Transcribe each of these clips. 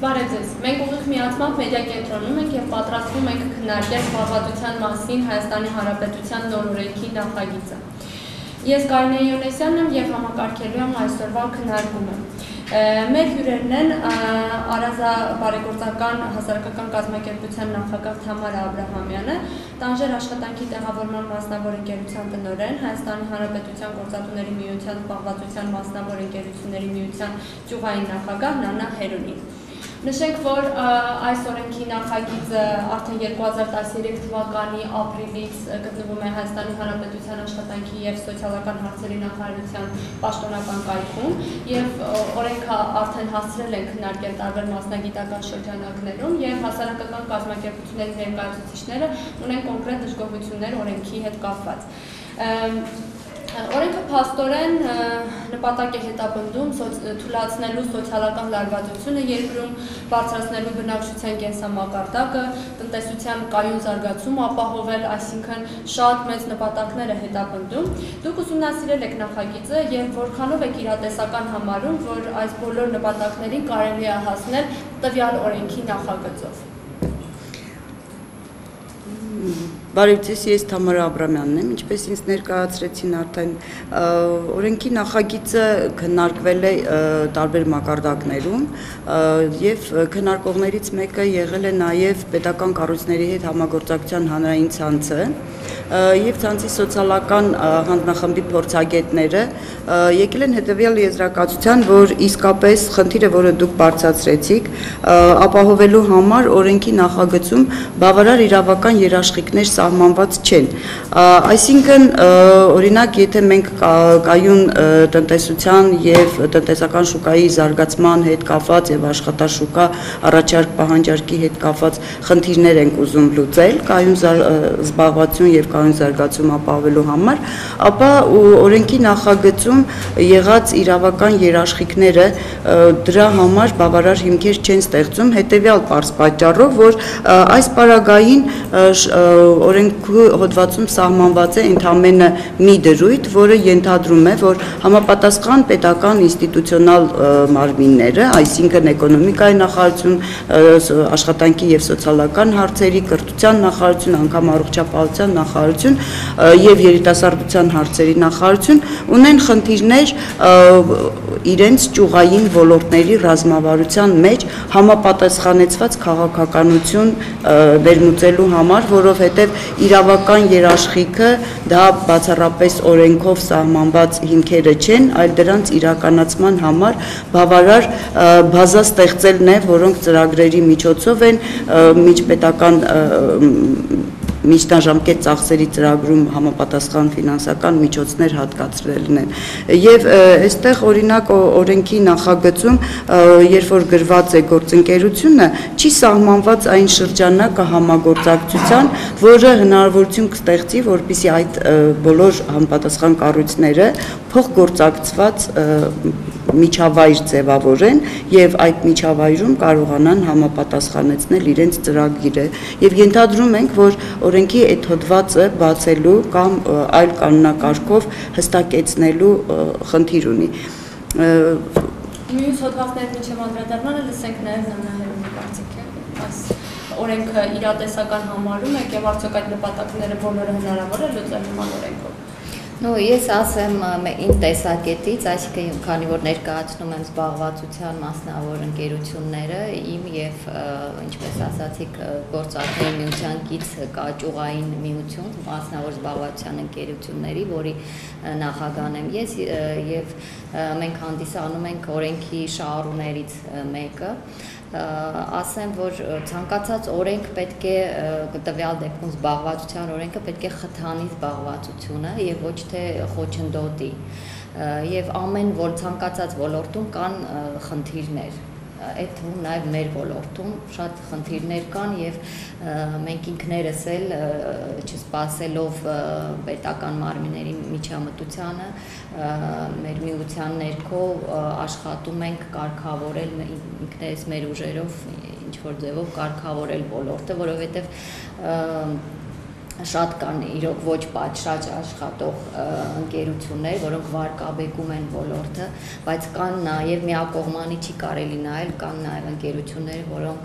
Բարև ձեզ, մենք ուղիղ միացմամբ մեդիա կենտրոնում ենք և պատրաստվում ենք քննարկել զբաղվածության մասին Հայաստանի Հանրապետության նոր օրենքի նախագիծը։ Ես Կարինե Յոնեսյանն եմ և համակարգելու եմ այսօրվա քննարկումը։ Մեր հյուրերն են Արազա հասարակական կազմակերպության նախագահ Թամարա Աբրահամյանը, Տանժեր աշխատանքի տեղավորման մասնավոր ընկերության տնօրեն, Հայաստանի Հանրապետության գործատուների միության զբաղվածության մասնավոր ընկերությունների միության ճյուղային նախագահ Նանա Հերունին։ Նշենք, որ այս օրենքի նախագիծը արդեն 2013 թվականի ապրիլից գտնվում է Հայաստանի Հանրապետության աշխատանքի և սոցիալական հարցերի նախարարության պաշտոնական կայքում և օրենքը արդեն հասցրել են քննարկել տարբեր մասնագիտական շրջանակներում և հասարակական կազմակերպությունների ներկայացուցիչները ունեն կոնկրետ դժգոհություններ օրենքի հետ կապված։ Օրենքը փաստորեն նպատակ է հետապնդում թույլատնելու սոցիալական լարվածությունը երկրում, բարձրացնելու բնակչության կենսամակարդակը, տնտեսության կայուն զարգացումը ապահովել, այսինքն շատ մեծ նպատակներ է հետապնդում։ Դուք ուսումնասիրել եք նախագիծը և որքանով եք իրատեսական համարում, որ այս բոլոր նպատակներին կարելի է հասնել տվյալ օրենքի նախագծով։ Բարև ձեզ, ես Թամարա Աբրահամյանն եմ, ինչպես ինձ ներկայացրեցին արդեն օրենքի նախագիծը քննարկվել է տարբեր մակարդակներում և քննարկողներից մեկը եղել է նաև պետական կառույցների հետ համագործակցության հանրային ցանցը և ցանցի սոցիալական հանձնախմբի փորձագետները եկել են հետևյալ եզրակացության, որ իսկապես խնդիրը, որը դուք բարձրացրեցիք, ապահովելու համար օրենքի նախագծում բավարար իրավական երաշխիքներ սահմանված չեն։ Այսինքն, օրինակ, եթե մենք կայուն տնտեսության և տնտեսական շուկայի զարգացման հետ կապված և աշխատաշուկա առաջարկ պահանջարկի հետ կապված խնդիրներ ենք ուզում լուծել, կայուն զբաղվածություն և կայուն զարգացում ապահովելու համար, ապա օրենքի նախագծում եղած իրավական երաշխիքները դրա համար բավարար հիմքեր չեն ստեղծում հետևյալ պարզ պատճառով, որ այս պարագային օրենքի հոդվածում սահմանված է ընդամենը մի դրույթ, որը ենթադրում է, որ համապատասխան պետական ինստիտուցիոնալ մարմինները, այսինքն էկոնոմիկայի նախարարություն, աշխատանքի և սոցիալական հարցերի, կրթության նախարարություն, անգամ առողջապահության նախարարություն և երիտասարդության հարցերի նախարարություն ունեն խնդիրներ իրենց ճյուղային ոլորտների ռազմավարության մեջ համապատասխանեցված քաղաքականություն ներմուծելու համար, որովհետև իրավական երաշխիքը դա բացառապես օրենքով սահմանված հիմքերը չեն, այլ դրանց իրականացման համար բավարար բազա ստեղծելն է, որոնք ծրագրերի միջոցով են միջպետական միջնաժամկետ ծախսերի ծրագրում համապատասխան ֆինանսական միջոցներ հատկացրելն են։ Եվ այստեղ օրինակ օրենքի նախագծում, երբ որ գրված է գործընկերությունը, չի սահմանված այն շրջանակը համագործակցության, որը հնարավորություն կստեղծի, որպեսզի այդ բոլոր համապատասխան կառույցները փոխգործակցված միջավայր ձևավորեն և այդ միջավայրում կարողանան համապատասխանեցնել իրենց ծրագիրը և ենթադրում ենք, որ օրենքի այդ հոդվածը բացելու կամ այլ կանոնակարգով հստակեցնելու խնդիր ունի։ Մյուս հոդվածների միջև անդրադառնալը լսենք նաև Նանա Հերունի կարծիքը, այս օրենքը իրատեսական համարում եք և արդյոք այդ նպատակները բոլորը հնարավոր է լուծել նման օրենքով։ Ես ասեմ իմ տեսակետից, այսինքն քանի որ ներկայացնում եմ զբաղվածության մասնավոր ընկերությունները, իմ և ինչպես ասացիք գործատուների միության կից կա ճյուղային միություն, մասնավոր զբաղվածության ընկերությունների, որի նախագահն եմ ես և մենք հանդիսանում ենք օրենքի շահառուներից մեկը, ասեմ, որ ցանկացած օրենք պետք է տվյալ դեպքում զբաղվածության օրենքը պետք է խթանի զբաղվածությունը և ոչ թե խոչընդոտի և ամեն ցանկացած ոլորտում կան խնդիրներ, այդ թվում նաև մեր ոլորտում շատ խնդիրներ կան և մենք ինքներս էլ չսպասելով պետական մարմինների միջամտությանը մեր միության ներքո աշխատում ենք կարգավորել ինքներս մեր ուժերով ինչ-որ ձևով կարգավորել ոլորտը, որովհետև շատ կան իրոք ոչ պատշաճ աշխատող ընկերություններ, որոնք վարկաբեկում են ոլորտը, բայց կան նաև միակողմանի չի կարելի նայել, կան նաև ընկերություններ, որոնք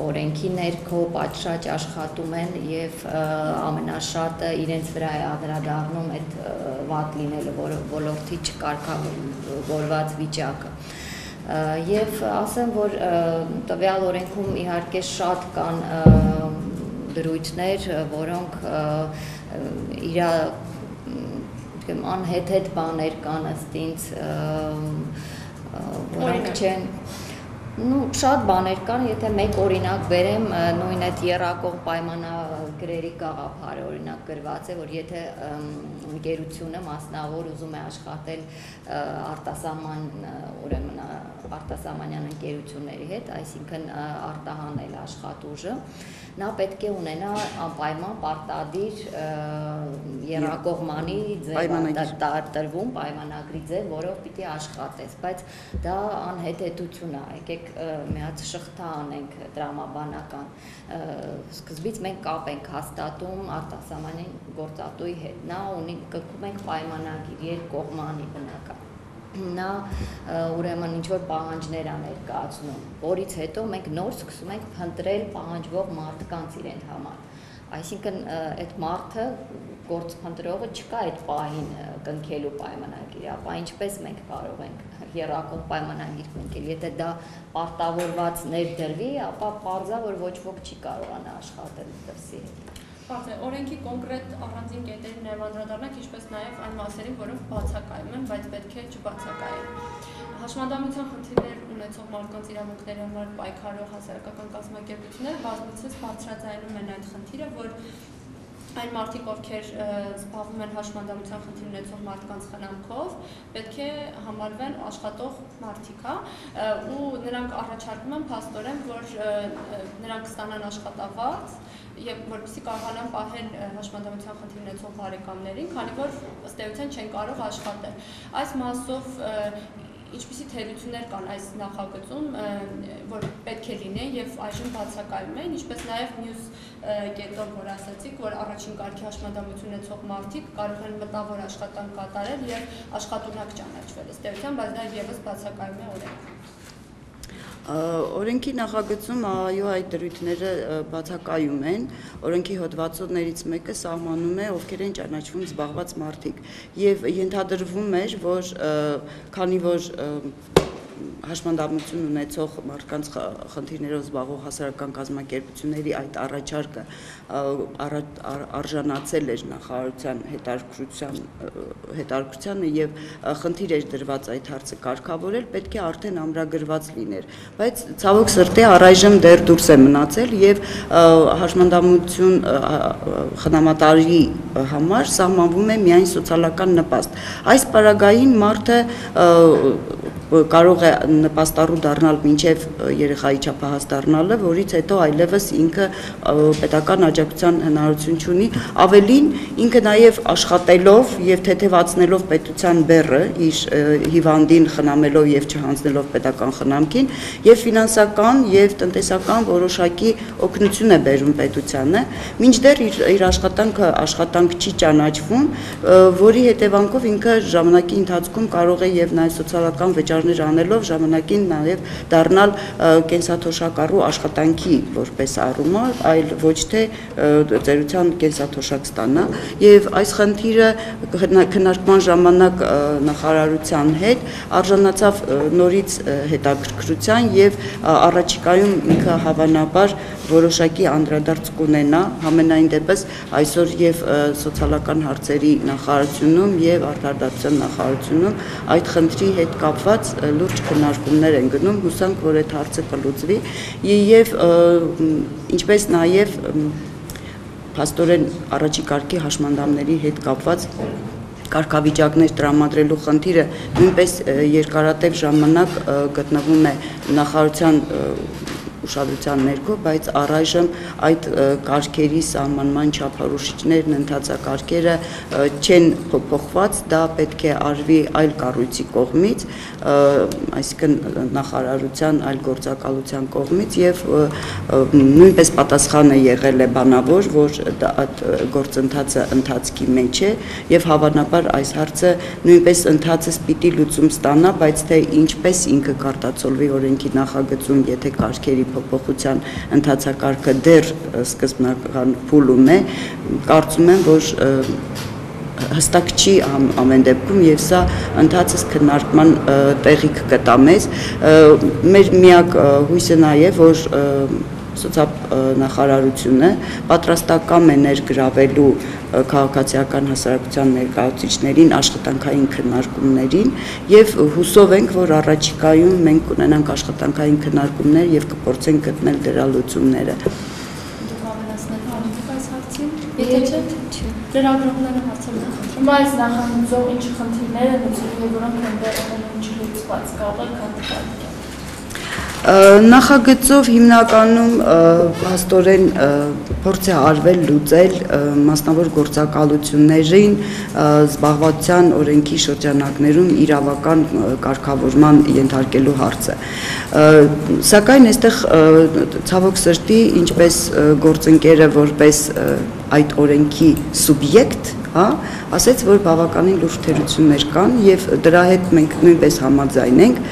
օրենքի ներքո պատշաճ աշխատում են եւ ամենաշատը իրենց վրա է անդրադառնում այդ վատ լինելը ոլորտի չկարգավորված վիճակը։ Եվ ասեմ, որ տվյալ օրենքում իհարկե շատ կան դրույթներ, որոնք անհետ բաներ կան ըստ ինձ, որոնք չեն շատ բաներ կան, եթե մեկ օրինակ բերեմ, նույն այդ եռակողմ պայմանագրերի գաղափարը օրինակ գրված է, որ եթե ընկերությունը մասնավոր ուզում է աշխատել արտասահմանյան ընկերությունների հետ, այսինքն արտահանել աշխատուժը, նա պետք է ունենա անպայման պարտադիր եռակողմանի տրվում պայմանագրի ձև, որով պիտի աշխատես, բայց դա անհետեթություն է, եկեք մի հատ շղթա անենք տրամաբանական, սկզբից մենք կապ ենք հաստատում արտասահմանյան գործատուի հետ, նա կնքում ենք պայմանագիր երկկողմանի բնական, նա ուրեմն ինչ-որ պահանջներ է ներկայացնում, որից հետո մենք նոր սկսում ենք փնտրել պահանջվող մարդկանց իրեն համար, այսինքն այդ մարդը գործփնտրողը չկա այդ պահին կնքելու պայմանագիրը, ապա ինչպես մենք կարող ենք եռակողմ պայմանագիր կնքել, եթե դա պարտավորված ներդրվի, ապա պարզա, որ ոչ ոք չի կարողանա աշխատել դրսի հետ։ Օրենքի կոնկրետ առանձին կետերին նաև անդրադառնանք, ինչպես նաև այն մասերին, որոնք բացակայում են, բայց պետք է չբացակայեն։ Հաշմանդամության խնդիրներ ունեցող մարդկանց իրավունքների համար պայքարող հասարակական կազմակերպությունները բազմիցս բարձրաձայնում են այդ խնդիրը, որ այն մարդիկ, ովքեր զբաղվում են հաշմանդամության խնդիր ունեցող մարդկանց խնամքով, պետք է համարվեն աշխատող մարդիկ, ու նրանք առաջարկում են փաստորեն, որ նրանք ստանան աշխատավարձ եւ որպեսզի կարողանան պահել հաշմանդամության խնդիր ունեցող բարեկամներին, քանի որ ըստ էության չեն կարող աշխատել։ Այս մասով ինչպիսի թերություններ կան այս նախագծում, որ պետք է լինեն եւ այժմ բացակայում են, ինչպես նաեւ մյուս կետով, որ ասացիք, որ առաջին կարգի հաշմանդամություն ունեցող մարդիկ կարող են մտավոր աշխատանք կատարել եւ աշխատունակ ճանաչվել ըստ էության, բայց դա եւս բացակայում է օրենքում։ Օրենքի նախագծում այո այդ դրույթները բացակայում են, օրենքի հոդվածներից մեկը սահմանում է ովքեր են ճանաչվում զբաղված մարդիկ եւ ենթադրվում էր, որ քանի որ հաշմանդամություն ունեցող մարդկանց խնդիրներով զբաղվող հասարակական կազմակերպությունների այդ առաջարկը արժանացել էր նախարարության հետաքրքրությանը եւ խնդիր էր դրված այդ հարցը կարգավորել, պետք է արդեն ամրագրված լիներ, բայց ցավոք սրտի առայժմ դեռ դուրս է մնացել եւ հաշմանդամություն խնամատարի համար սահմանվում է միայն սոցիալական նպաստ։ Այս պարագային մարդը կարող է նպաստառու դառնալ մինչև երեխայի չափահաս դառնալը, որից հետո այլևս ինքը պետական աջակցության հնարավորություն չունի, ավելին ինքը նաև աշխատելով եւ թեթևացնելով պետության բեռը իր հիվանդին խնամելով եւ չհանձնելով պետական խնամքին եւ ֆինանսական եւ տնտեսական որոշակի օգնություն է բերում պետությանը, մինչդեռ իր աշխատանքը աշխատանք չի ճանաչվում, որի հետևանքով ինքը ժամանակի ընթացքում կարող է եւ նաեւ սոցիալական վճարներ անելով ժամանակին նաև դառնալ կենսաթոշակառու աշխատանքի որպես առումը, այլ ոչ թե ծերության կենսաթոշակ ստանա եւ այս խնդիրը քննարկման ժամանակ նախարարության հետ արժանացավ նորից հետաքրքրության եւ առաջիկայում ինքը հավանաբար որոշակի անդրադարձ կունենա համենայն դեպս այսօր եւ սոցիալական հարցերի նախարարությունում եւ արտարդատության նախարարությունում այդ խնդրի հետ կապված լուրջ քննարկումներ են գնում, հուսանք, որ այդ հարցը կլուծվի եւ ինչպես նաեւ փաստորեն առաջի կարգի հաշմանդամների հետ կապված կարգավիճակներ տրամադրելու խնդիրը նույնպես երկարատև ժամանակ գտնվում է նախարարության ուշադրության ներքո, բայց առայժմ այդ կարգերի սահմանման չափորոշիչներն, ընթացակարգերը չեն փոփոխված, դա պետք է արվի այլ կառույցի կողմից, այսինքն նախարարության այլ գործակալության կողմից եւ նույնպես պատասխանը եղել է բանավոր, որ այդ գործընթացը ընթացքի մեջ է եւ հավանաբար այս հարցը նույնպես ընթացը պիտի լուծում ստանա, բայց թե ինչպես ինքը կարտացոլվի օրենքի նախագծում, եթե կարգերի փոփոխության ընթացակարգը դեռ սկզբնական փուլում է, կարծում եմ, որ հստակ չի ամեն դեպքում եւ սա ընթացս քննարկման տեղիք կտա մեզ մեր միակ հույսը նաեւ որ սոցիալ-նախարարությունը պատրաստական է ներգրավելու քաղաքացիական հասարակության ներկայացուցիչներին աշխատանքային քննարկումներին եւ հուսով ենք որ առաջիկայում մենք կունենանք աշխատանքային քննարկումներ եւ կփորձենք գտնել դրա լուծումները Լրագրողները հարցերն են խնդրում, այս նախագծով ինչ խնդիրներ են ուսումնասիրել եւ որոնք ընդդեմ են չլուծված կարող եք հանդիպել։ Նախագծով հիմնականում փաստորեն փորձ է արվել լուծել մասնավոր գործակալություններին զբաղվածության օրենքի շրջանակներում իրավական կարգավորման ենթարկելու հարցը։ Սակայն այստեղ ցավոք սրտի ինչպես գործընկերը որպես այդ օրենքի սուբյեկտ, հա, ասեց, որ բավականին լուրջ թերություններ կան եւ դրա հետ մենք նույնպես համաձայն ենք։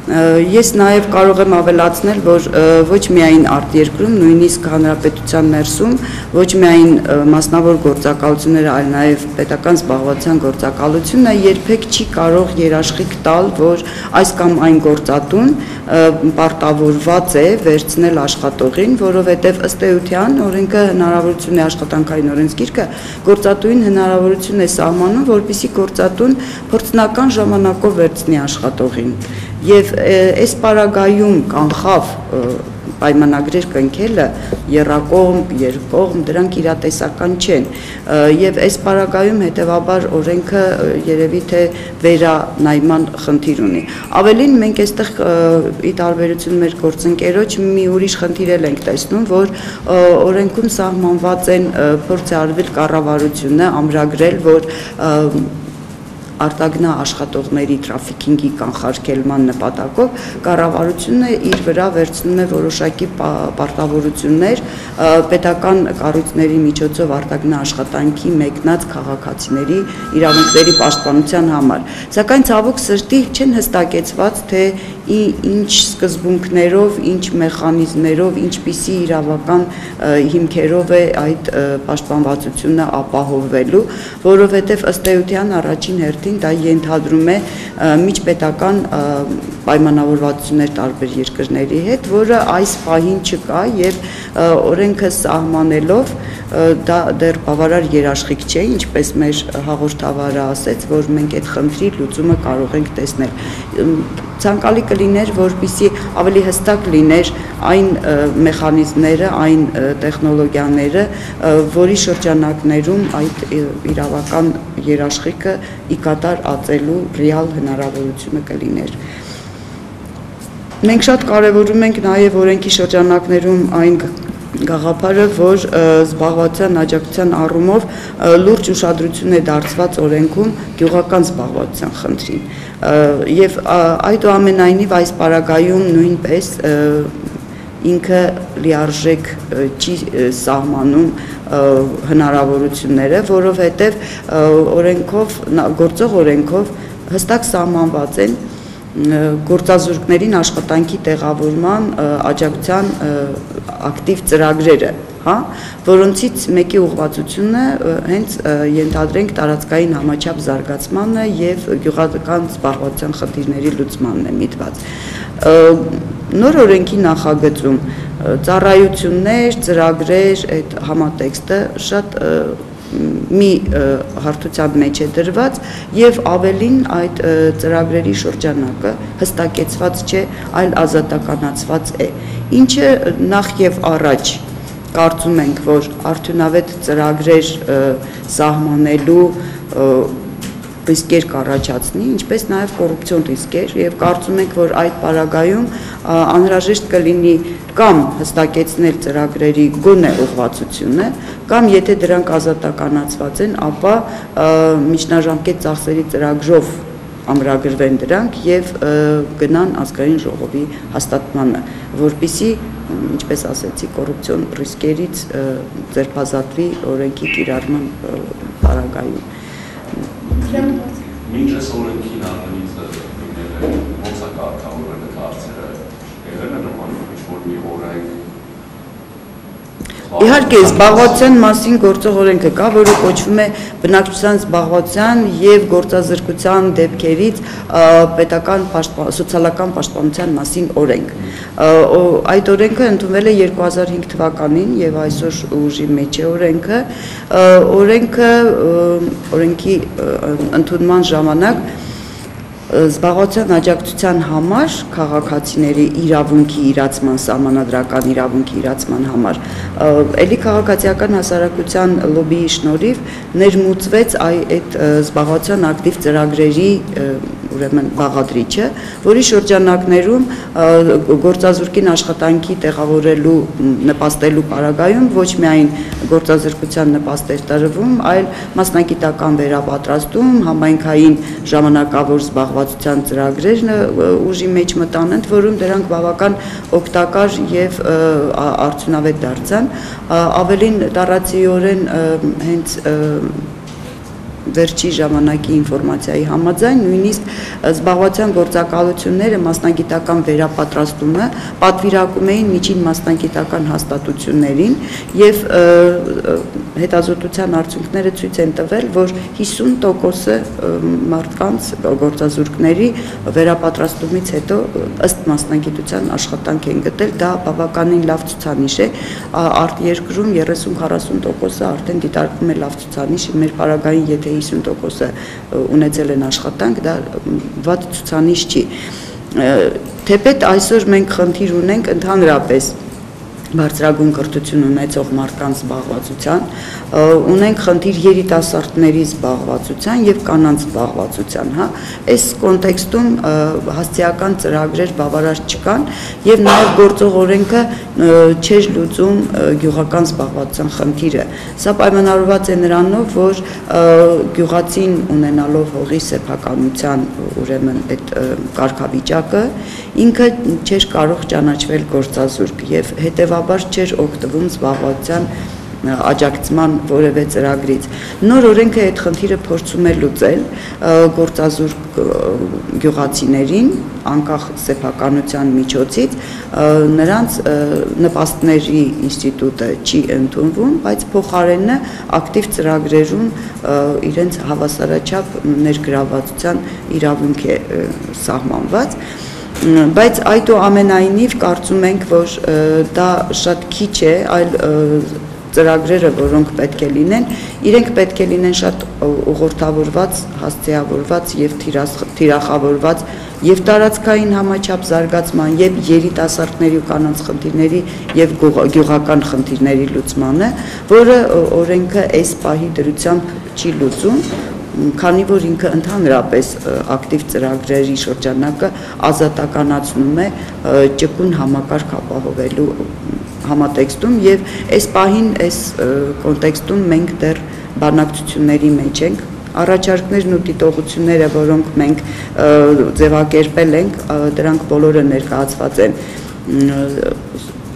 Ես նաև կարող եմ ավելացնել, որ ոչ միայն արտերկրում, նույնիսկ հանրապետության ներսում, ոչ միայն մասնավոր գործակալությունները, այլ նաև պետական զբաղվածության գործակալությունը երբեք չի կարող երաշխիք տալ, որ այս կամ այն գործատուն պարտավորված է վերցնել աշխատողին, որովհետև ըստ էության օրենքը հնարավորություն է աշխատանքային օրենսգիրքը գործատուին հնարավորություն է սահմանում, որպեսզի գործատուն փորձնական ժամանակով վերցնի աշխատողին։ Եվ այս պարագայում կանխավ պայմանագրեր կնքելը եռակողմ, երկկողմ, դրանք իրատեսական չեն։ Եվ այս պարագայում հետևաբար օրենքը երևի թե վերանայման խնդիր ունի։ Ավելին մենք այստեղ ի տարբերություն մեր գործընկերոջ մի ուրիշ խնդիր ենք տեսնում, որ օրենքում սահմանված են փորձ է արվել կառավարությունը ամրագրել, որ արտագնա աշխատողների թրաֆիքինգի կանխարգելման նպատակով կառավարությունը իր վրա վերցնում է որոշակի պարտավորություններ պետական կառույցների միջոցով արտագնա աշխատանքի մեկնած քաղաքացիների իրավունքների պաշտպանության համար։ Սակայն ցավոք սրտի չեն հստակեցված, թե ինչ սկզբունքներով, ինչ մեխանիզմերով, ինչպիսի իրավական հիմքերով է այդ պաշտպանվածությունը ապահովվելու, որովհետև ըստ էության առաջին հերթին դա ենթադրում է միջպետական պայմանավորվածություններ տարբեր երկրների հետ, որը այս պահին չկա եւ օրենքը սահմանելով դա դեռ բավարար երաշխիք չէ, ինչպես մեր հաղորդավարը ասեց, որ մենք այդ խնդրի լուծումը կարող ենք տեսնել։ Ցանկալի կլիներ, որպեսզի ավելի հստակ լիներ այն մեխանիզմները, այն տեխնոլոգիաները, որի շրջանակներում այդ իրավական երաշխիքը ի կատար ածելու ռեալ հնարավորությունը կլիներ։ Մենք շատ կարևորում ենք նաև օրենքի շրջանակներում այն գաղափարը, որ զբաղվածության աջակցության առումով լուրջ ուշադրություն է դարձված օրենքում գյուղական զբաղվածության խնդրին։ Եվ այդուամենայնիվ այս պարագայում նույնպես ինքը լիարժեք չի սահմանում հնարավորությունները, որովհետև օրենքով, գործող օրենքով հստակ սահմանված են գործազուրկներին աշխատանքի տեղավորման աջակցության ակտիվ ծրագրերը, հա, որոնցից մեկի ուղղվածությունը հենց ենթադրենք տարածքային համաչափ զարգացմանը եւ գյուղական զբաղվածության խնդիրների լուծմանն է միտված։ Նոր օրենքի նախագծում ծառայություններ, ծրագրեր, այդ համատեքստը շատ մի հարթության մեջ է դրված եւ ավելին այդ ծրագրերի շրջանակը հստակեցված չէ, այլ ազատականացված է, ինչը նախ եւ առաջ կարծում ենք, որ արդյունավետ ծրագրեր սահմանելու ռիսկեր կառաջացնի, ինչպես նաև կոռուպցիոն ռիսկեր, եւ կարծում ենք, որ այդ պարագայում անհրաժեշտ կլինի կամ հստակեցնել ծրագրերի գոնե ուղղվածությունը, կամ եթե դրանք ազատականացված են, ապա միջնաժամկետ ծախսերի ծրագրով ամրագրվեն դրանք եւ գնան ազգային ժողովի հաստատմանը, որպեսզի, ինչպես ասեցի, կոռուպցիոն ռիսկերից ձերբազատվի օրենքի կիրառման պարագայում։ Մինչ այս օրենքի նախագիծը ոնց է կարգավորվել այդ հարցերը, եղել է նման ինչ-որ մի օրենք։ Իհարկե, զբաղվածության մասին գործող օրենքը կա, որը կոչվում է բնակչության զբաղվածության եւ գործազրկության դեպքերից պետական սոցիալական պաշտպանության մասին օրենք։ Այդ օրենքը ընդունվել է 2005 թվականին եւ այսօր ուժի մեջ է օրենքը։ Օրենքի ընդունման ժամանակ զբաղվածության աջակցության համար քաղաքացիների իրավունքի իրացման, սահմանադրական իրավունքի իրացման համար էլի քաղաքացիական հասարակության լոբիի շնորհիվ ներմուծվեց այդ զբաղվածության ակտիվ ծրագրերի ուրեմն բաղադրիչը, որի շրջանակներում գործազուրկին աշխատանքի տեղավորելու նպաստելու պարագայում ոչ միայն գործազրկության նպաստ էր տրվում, այլ մասնագիտական վերապատրաստում, համայնքային ժամանակավոր զբաղվածության ծրագրեր ուժի մեջ մտան, ընդ որում դրանք բավական օգտակար եւ արդյունավետ դարձան, ավելին տարածիորեն հենց վերջի ժամանակի ինֆորմացիայի համաձայն նույնիսկ զբաղվածության գործակալությունները մասնագիտական վերապատրաստումը պատվիրակում էին միջին մասնագիտական հաստատություններին եւ հետազոտության արդյունքները ցույց են տվել, որ 50% մարդկանց գործազուրկների վերապատրաստումից հետո ըստ մասնագիտության աշխատանք են գտել, դա բավականին լավ ցուցանիշ է, արտերկրում 30-40% արդեն դիտարկվում է լավ ցուցանիշ, մեր պարագային եթե 50% ունեցել են աշխատանք, դա վատ ցուցանիշ չի։ Թեպետ այսօր մենք խնդիր ունենք ընդհանրապես բարձրագույն կրթություն ունեցող մարդկանց զբաղվածության, ունենք խնդիր երիտասարդների զբաղվածության եւ կանանց զբաղվածության, հա, այս կոնտեքստում հասցեական ծրագրեր բավարար չկան եւ նաեւ գործող օրենքը չէր լուծում գյուղական զբաղվածության խնդիրը։ Սա պայմանավորված է նրանով, որ գյուղացին ունենալով հողի սեփականության ուրեմն այդ կարգավիճակը ինքը չէր կարող ճանաչվել գործազուրկ եւ հետեւաբար չէր օգտվում զբաղվածության աջակցման որևէ ծրագրից։ Նոր օրենքը այդ խնդիրը փորձում է լուծել գործազուրկ գյուղացիներին անկախ սեփականության միջոցից նրանց նպաստների ինստիտուտը չի ընդունվում, բայց փոխարենը ակտիվ ծրագրերում իրենց հավասարաչափ ներգրավվածության իրավունք է սահմանված, բայց այդուամենայնիվ կարծում ենք, որ դա շատ քիչ է, այլ ծրագրերը, որոնք պետք է լինեն, իրենք պետք է լինեն շատ ուղղորդավորված, հասցեավորված եւ թիրախավորված եւ տարածքային համաչափ զարգացման եւ երիտասարդների ու կանանց խնդիրների եւ գյուղական խնդիրների լուծմանը, որը օրենքը այս պահի դրությամբ չի լուծում, քանի որ ինքը ընդհանրապես ակտիվ ծրագրերի շրջանակը ազատականացնում է ճկուն համակարգ ապահովելու համատեքստում եւ այս պահին այս կոնտեքստում մենք դեռ բանակցությունների մեջ ենք, առաջարկներն ու դիտողությունները, որոնք մենք ձևակերպել ենք, դրանք բոլորը ներկայացված են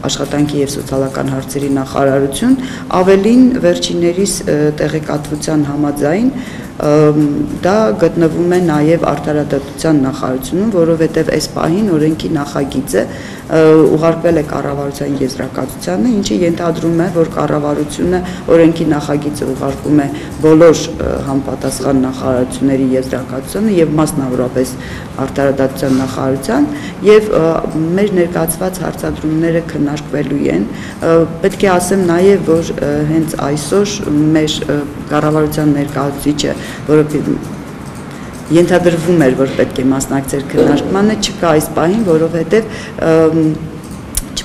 աշխատանքի եւ սոցիալական հարցերի նախարարություն, ավելին վերջիններիս տեղեկատվության համաձայն դա գտնվում է նաև արդարադատության նախարարությունում, որովհետև այս պահին օրենքի նախագիծը ուղարկվել է կառավարության եզրակացությանը, ինչը ենթադրում է, որ կառավարությունը օրենքի նախագիծը ուղարկում է բոլոր համապատասխան նախարարությունների եզրակացությանը եւ մասնավորապես արդարադատության նախարարության եւ մեր ներկայացված հարցադրումները քննարկվելու են։ Պետք է ասեմ նաև, որ հենց այսօր մեր կառավարության ներկայացուցիչը, որը ենթադրվում էր, որ պետք է մասնակցեր քննարկմանը, չկա այս պահին, որովհետև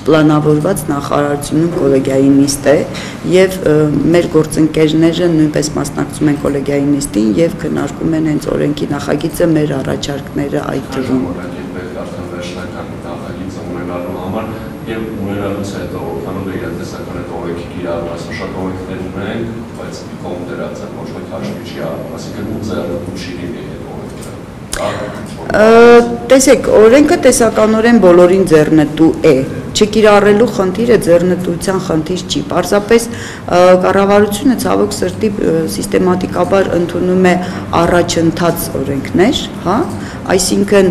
չպլանավորված նախարարությունում կոլեգիայի նիստ է եւ մեր գործընկերները նույնպես մասնակցում են կոլեգիայի նիստին եւ քննարկում են հենց օրենքի նախագիծը, մեր առաջարկները այդ թվում։ Եվ ունենալուց հետո քանով է իրատեսական այդ օրենքի կիրառված շատ օրենքներ ունենք, բայց մի կողմ դրած են ոչ մեկ հաշվի չի առնում, այսինքն ու ձեռնտու չի լինի այդ օրենքը։ Տեսեք, օրենքը տեսականորեն բոլորին ձեռնտու է, չկիրառելու խնդիրը ձեռնտուության խնդիր չի, պարզապես կառավարությունը ցավոք սրտի սիստեմատիկաբար ընդունում է առաջընթաց օրենքներ, հա, այսինքն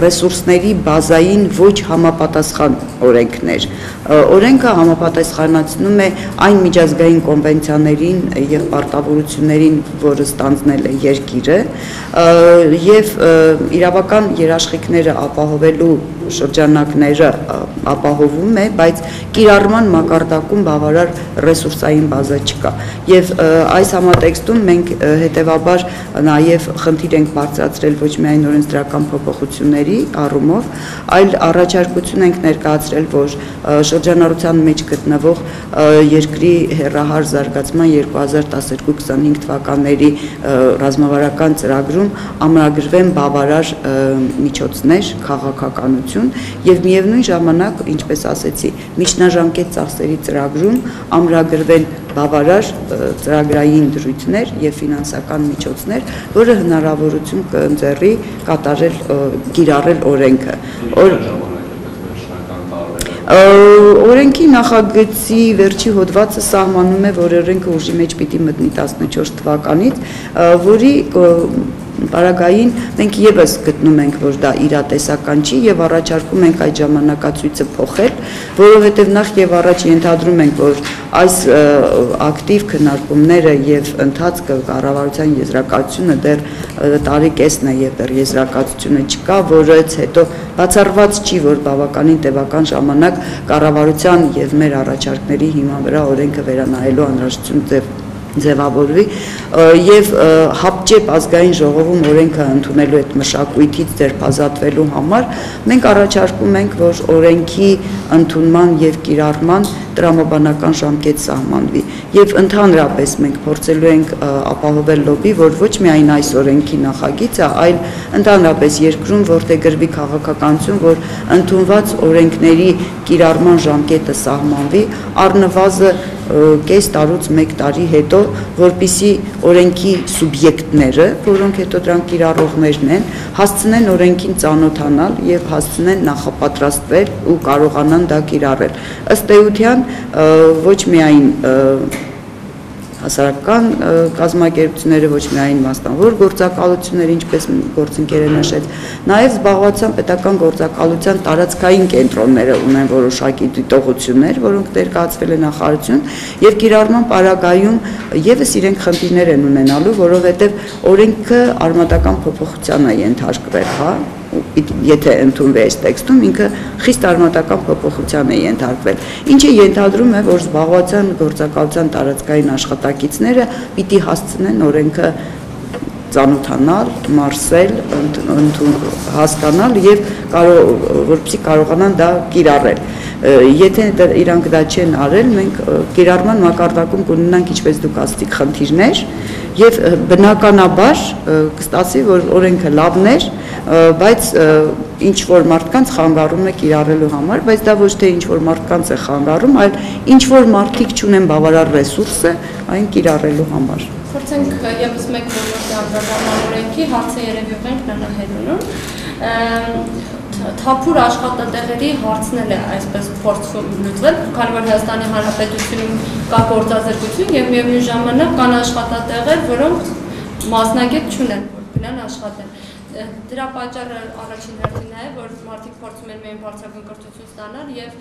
ռեսուրսների բազային ոչ համապատասխան օրենքներ։ Օրենքը համապատասխանացնում է այն միջազգային կոնվենցիաներին եւ պարտավորություններին, որը ստանձնել է երկիրը, եւ իրավական երաշխիքները ապահովելու շրջանակները ապահովում է, բայց կիրառման մակարդակում բավարար ռեսուրսային բազա չկա։ Եվ այս համատեքստում մենք հետևաբար նաև խնդիր ենք բարձրացրել ոչ միայն օրենսդրական փոփոխությունների առումով, այլ առաջարկություն ենք ներկայացրել, որ շրջանառության մեջ գտնվող երկրի հեռահար զարգացման 2012-25 թվականների ռազմավարական ծրագրում ամրագրվեն բավարար միջոցներ, քաղաքականություն եւ միևնույն ժամանակ, ինչպես ասեցի, միջնաժամկետ ծախսերի ծրագրում ամրագրվեն բավարար ծրագրային դրույթներ եւ ֆինանսական միջոցներ, որը հնարավորություն կընձեռի կատարել կիրառել օրենքը։ Օրենքի նախագծի վերջի հոդվածը սահմանում է, որ օրենքը ուժի մեջ պիտի մտնի 14 թվականից, որի Պարագային մենք եւս գտնում ենք, որ դա իրատեսական չի եւ առաջարկում ենք այդ ժամանակացույցը փոխել, որովհետեւ նախ եւ առաջ ենթադրում ենք, որ այս ակտիվ քննարկումները եւ ընթացքը կառավարության եզրակացությունը դեռ տարի կեսն է եւ դեռ եզրակացությունը չկա, որից հետո բացառված չի, որ բավականին տևական ժամանակ կառավարության եւ մեր առաջարկների հիման վրա օրենքը վերանայելու անհրաժեշտություն ձևավորվի եւ հապճեպ ազգային ժողովում օրենքը ընդունելու այդ մշակույթից ձերբազատվելու համար մենք առաջարկում ենք, որ օրենքի ընդունման եւ կիրառման տրամաբանական ժամկետ սահմանվի եւ ընդհանրապես մենք փորձելու ենք ապահովել լոբի, որ ոչ միայն այս օրենքի նախագիծը, այլ ընդհանրապես երկրում որտեղ գրվի քաղաքականություն, որ ընդունված օրենքների կիրառման ժամկետը սահմանվի առնվազն կես տարուց մեկ տարի հետո, որպիսի օրենքի սուբյեկտները, որոնք հետո դրանք կիրառողներն են, հասցնեն օրենքին ծանոթանալ եւ հասցնեն նախապատրաստվել ու կարողանան դա կիրառել։ Ըստ էության ոչ միայն հասարակական կազմակերպությունները, ոչ միայն մասնավոր գործակալությունները, ինչպես գործընկերը նշեց, նաև զբաղվածության պետական գործակալության տարածքային կենտրոնները ունեն որոշակի դիտողություններ, որոնք ներկայացվել է նախարարություն եւ կիրառման պարագայում եւս իրենք խնդիրներ են ունենալու, որովհետեւ օրենքը արմատական փոփոխության է ենթարկվել, հա, եթե ընդունվի այս տեքստում, ինքը խիստ արմատական փոփոխության է ենթարկվել, ինչը ենթադրում է, որ զբաղվածության գործակալության տարածքային աշխատակիցները պիտի հասցնեն օրենքը ծանոթանալ, մարսել, հասկանալ եւ որպեսզի կարողանան դա կիրառել։ Եթե իրանք դա չեն արել, մենք կիրառման մակարդակում կունենանք, ինչպես դուք ասացիք, խնդիրներ եւ բնականաբար կստացվի, որ օրենքը լավն էր, բայց ինչ որ մարդկանց խանգարում է կիրառելու համար, բայց դա ոչ թե ինչ որ մարդկանց է խանգարում, այլ ինչ որ մարդիկ չունեն բավարար ռեսուրսը այն կիրառելու համար։ Փորձենք եւս մեկ ոլորտի անդրադառնալ օրենքի, հարցը երևի ուղենք Նանահերունում։ Թափուր աշխատատեղերի հարցն է այսպես փորձում լուծվել, քանի որ Հայաստանի Հանրապետությունում կա գործազրկություն եւ միևնույն ժամանակ կան աշխատատեղեր, որոնք մասնագետ չունեն, որ գնան աշխատեն։ Դրա պատճառը առաջին հերթին է, որ մարդիկ փորձում են միայն բարձրագույն կրթություն ստանալ եւ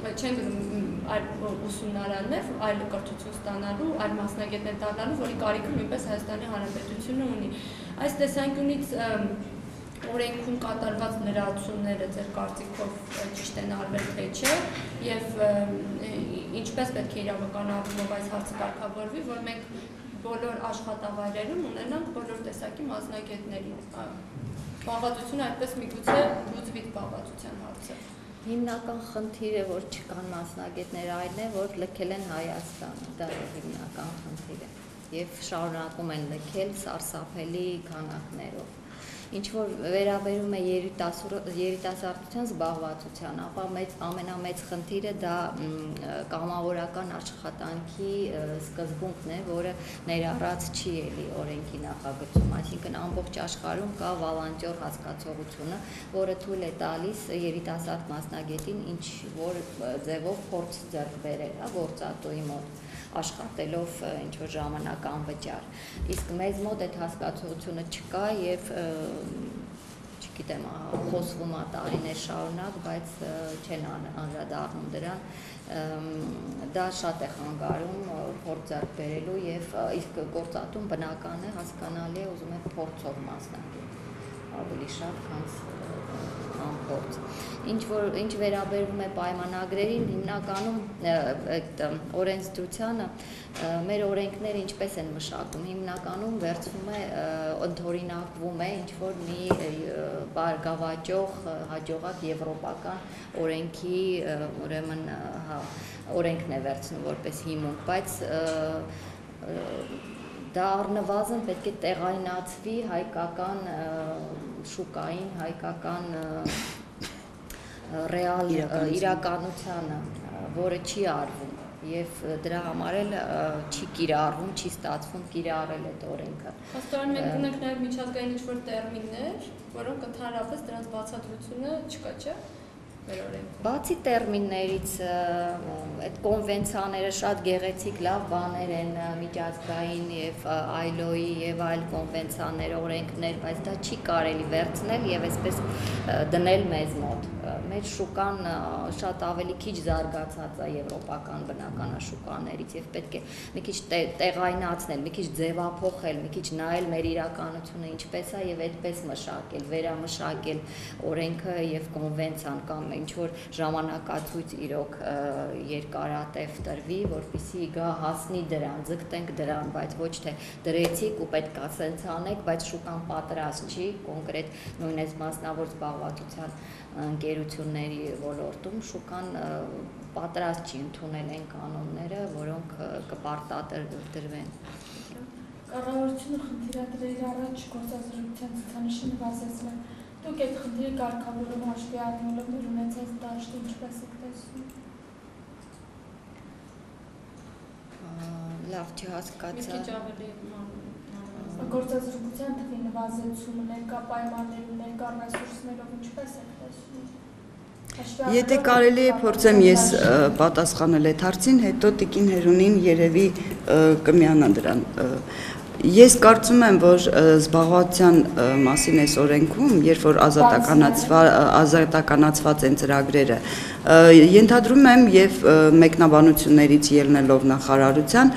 չեն գնում այլ ուսումնարաններ, այլ կրթություն ստանալու, այլ մասնագետներ դառնալու, որի կարիքը նույնպես Հայաստանի Հանրապետությունը ունի։ Այս տեսանկյունից օրենքում կատարված լրացումները ձեր կարծիքով ճիշտ են արվել թե չէ եւ ինչպես պետք է իրավական առումով այս հարցը կարգավորվի, որ մենք բոլոր աշխատավայրերում ունենանք բոլոր տեսակի մասնագետների։ Բաղադրությունը այդպես միգուցե լուծվի բաղադրության հարցը։ Հիմնական խնդիրը, որ չկան մասնագետներ, այն է, որ լքել են Հայաստանը, դա է հիմնական խնդիրը, եւ շարունակում են լքել սարսափելի քանակներով։ Ինչ որ վերաբերում է երիտասարդության զբաղվածության, ապա ամենամեծ խնդիրը դա կամավորական աշխատանքի սկզբունքն է, որը ներառած չի էլի օրենքի նախագծում, այսինքն ամբողջ աշխարհում կա վոլոնտյոր հասկացողությունը, որը թույլ է տալիս երիտասարդ մասնագետին ինչ որ ձևով փորձ ձեռք բերել, գործատուի մոտ աշխատելով ինչ-որ ժամանակ անվճար, իսկ մեզ մոտ այդ հասկացողությունը չկա եւ չգիտեմ, խոսվում է տարիներ շարունակ, բայց չեն անդրադառնում դրան, դա շատ է խանգարում փորձ ձեռք բերելու եւ իսկ գործատուն բնական է, հասկանալի է, ուզում է փորձող մասնագետ, ավելի շատ, քան անփորձ։ Ինչ վերաբերվում է պայմանագրերին, հիմնականում օրենսդրությանը մեր օրենքները ինչպես են մշակում, հիմնականում վերցվում է, ընդօրինակվում է ինչ-որ մի բարգավաճող, հաջողակ եվրոպական օրենքի, ուրեմն օրենքն է վերցնում որպես հիմունք, բայց դա առնվազն պետք է տեղայնացվի հայկական շուկային, հայկական ռեալ իրականությանը, որը չի արվում եւ դրա համար էլ չի կիրառվում, չի ստացվում կիրառել այդ օրենքը։ Հաստատորեն մենք ունենք նաեւ միջազգային ինչ-որ տերմիններ, որոնք ընդհանրապես դրանց բացատրությունը չկա, չէ՞։ Բացի տերմիններից, այդ կոնվենցիաները շատ գեղեցիկ լավ բաներ են, միջազգային եւ ILO-ի եւ այլ կոնվենցիաներ, օրենքներ, բայց դա չի կարելի վերցնել եւ այսպես դնել մեզ մոտ։ Մեր շուկան շատ ավելի քիչ զարգացած է եվրոպական բնականաշուկաներից եւ պետք է մի քիչ տեղայնացնել, մի քիչ ձևափոխել, մի քիչ նայել մեր իրականությունը ինչպես է եւ այդպես մշակել, վերամշակել օրենքը եւ կոնվենցիան կամ ինչ որ ժամանակացույց իրոք երկարատև տրվի, որպեսզի գա հասնի դրան, ձգտենք դրան, բայց ոչ թե դրեցիք ու պետք է սենց անեք, բայց շուկան պատրաստ չի, կոնկրետ նույնպես մասնավոր զբաղվածության ընկերությունների ոլորտում շուկան պատրաստ չի ընդունել այն կանոնները, որոնք կպարտադրվեն։ Կառավարությունը խնդիրը իր առաջ գործազրկության ցուցանիշը նվազեցնել։ Դուք այդ խնդիրը կարգավորում հաշվի առնելով մեր ունեցած դաշտը ինչպես եք տեսնում։ Լավ չհասկացա։ Գործազրկության թվի նվազեցումը ներկա պայմաններում, ներկա ռեսուրսներով ինչպես եք տեսնում։ Եթե կարելի է փորձեմ ես պատասխանել այդ հարցին, հետո Տիկին Հերունին երևի կմիանա դրան։ Ես կարծում եմ, որ զբաղվածության մասին այս օրենքում, երբ որ ազատականացված են ծրագրերը, ենթադրում եմ եւ մեկնաբանություններից ելնելով նախարարության,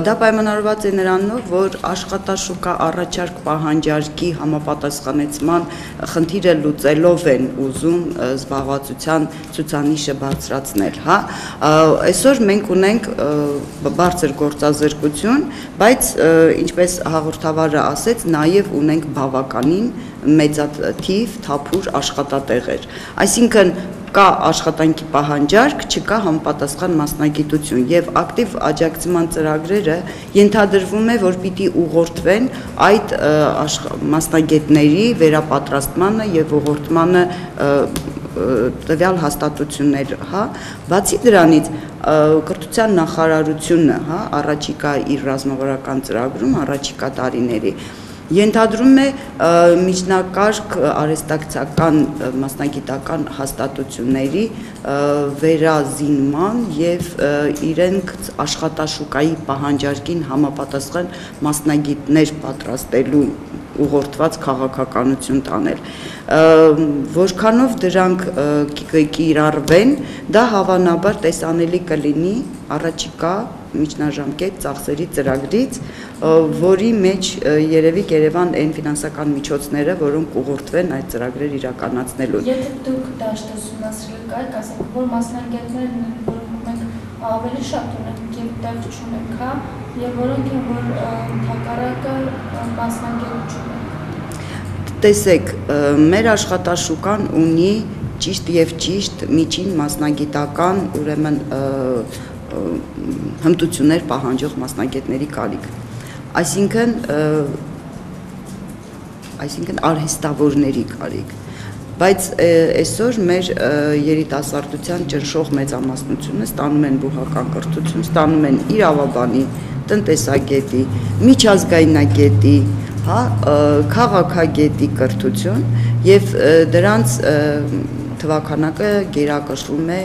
դա պայմանավորված է նրանով, որ աշխատաշուկա առաջարկ պահանջարկի համապատասխանեցման խնդիրը լուծելով են ուզում զբաղվածության ցուցանիշը բարձրացնել, հա։ Այսօր մենք ունենք բարձր գործազրկություն, բայց ինչպես հաղորդավարը ասեց, նաև ունենք բավականին մեծաթիվ թափուր աշխատատեղեր։ Այսինքն կա աշխատանքի պահանջարկ, չկա համապատասխան մասնագիտություն եւ ակտիվ աջակցման ծրագրերը ենթադրվում է, որ պիտի ուղղորդվեն այդ մասնագետների վերապատրաստմանը եւ ուղղորդմանը տվյալ հաստատություններ, հա, բացի դրանից կրթության նախարարությունը, հա, առաջիկա իր ռազմավարական ծրագրում առաջիկա տարիների ենթադրում է միջնակարգ արհեստակցական մասնագիտական հաստատությունների վերազինման եւ իրենք աշխատաշուկայի պահանջարկին համապատասխան մասնագետներ պատրաստելու ուղղորդված քաղաքականություն տանել։ Որքանով դրանք կիրառվեն, դա հավանաբար տեսանելի կլինի առաջիկա միջնաժամկետ ծախսերի ծրագրից, որի մեջ երևի կերևան այն ֆինանսական միջոցները, որոնք ուղղորդվեն այդ ծրագրեր իրականացնելուն։ Եթե դուք դաշտ ուսումնասիրել կայք, ասենք, որ մասնագետներն են, որոնք մենք ավելի շատ ունենք եւ տեղ չունենք, հա, եւ որոնք են, որ ընդհակառակը մասնագետ չունենք։ Տեսեք, մեր աշխատաշուկան ունի ճիշտ եւ ճիշտ միջին մասնագիտական ուրեմն հմտություններ պահանջող մասնագետների կարիք։ Այսինքն արհեստավորների կարիք։ Բայց այսօր մեր երիտասարդության ճնշող մեծամասնությունը ստանում են բուհական կրթություն, ստանում են իրավաբանի, տնտեսագետի, միջազգայնագետի, քաղաքագետի կրթություն եւ դրանց թվականակը գերակշռում է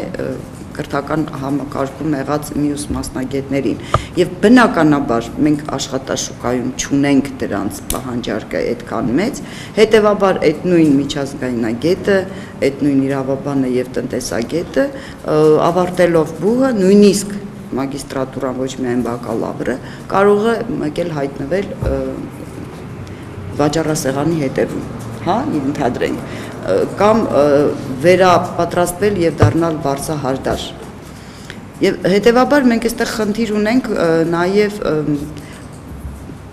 կրթական համակարգում եղած մյուս մասնագետներին եւ բնականաբար մենք աշխատաշուկայում չունենք դրանց պահանջարկը այդքան մեծ, հետեւաբար այդ նույն միջազգայնագետը, այդ նույն իրավաբանը եւ տնտեսագետը ավարտելով բուհը նույնիսկ մագիստրատուրան ոչ միայն բակալավրը կարող է եկել հայտնվել վաճառասեղանի հետևում, ընդհանրենք կամ վերապատրաստվել եւ դառնալ վարսահարդար։ Եվ հետեւաբար մենք այստեղ խնդիր ունենք նաեւ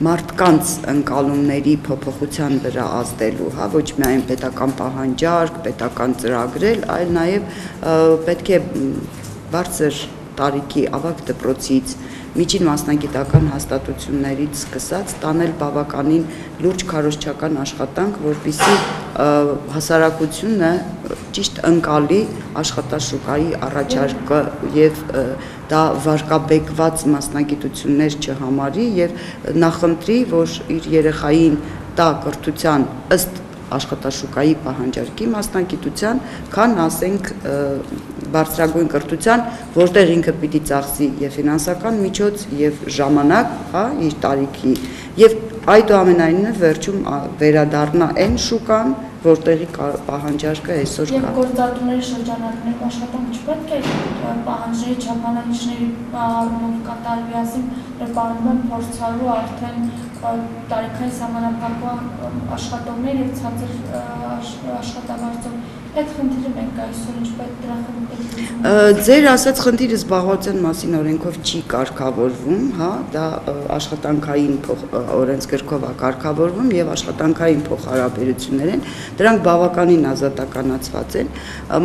մարդկանց ընկալումների փոփոխության վրա ազդելու, ոչ միայն պետական պահանջարկ, պետական ծրագրեր, այլ նաեւ պետք է բարձր տարիքի ավագ դպրոցից միջին մասնագիտական հաստատություններից սկսած տանել բավականին լուրջ քարոզչական աշխատանք, որպեսզի հասարակությունը ճիշտ ընկալի աշխատաշուկայի առաջարկը եւ դա վարկաբեկված մասնագիտություններ չհամարի եւ նախընտրի, որ իր երեխային տա կրթության ըստ աշխատաշուկայի պահանջարկի մասնագիտության, քան ասենք բարձրագույն կրթության, որտեղ ինքը պիտի ծախսի եւ ֆինանսական միջոց եւ ժամանակ, իր տարիքի եւ այդուամենայնիվ վերջում վերադառնա այն շուկան, որտեղի պահանջարկը այսօր կա։ Եվ գործատուների շրջանակներում աշխատանք չպետք է պահանջների չափանիշների առումով կատարվի, ասենք պարունում են փորձառու արդեն տարիքային սահմանափակման աշխատողներ եւ ցածր աշխատավարձով։ Այդ խնդիրը մենք այսօր ինչպես դրա խնդիրը։ Ձեր ասած խնդիրը զբաղվածության մասին օրենքով չի կարգավորվում, դա աշխատանքային օրենսգրքով է կարգավորվում եւ աշխատանքային փոխհարաբերություններ են, դրանք բավականին ազատականացված են։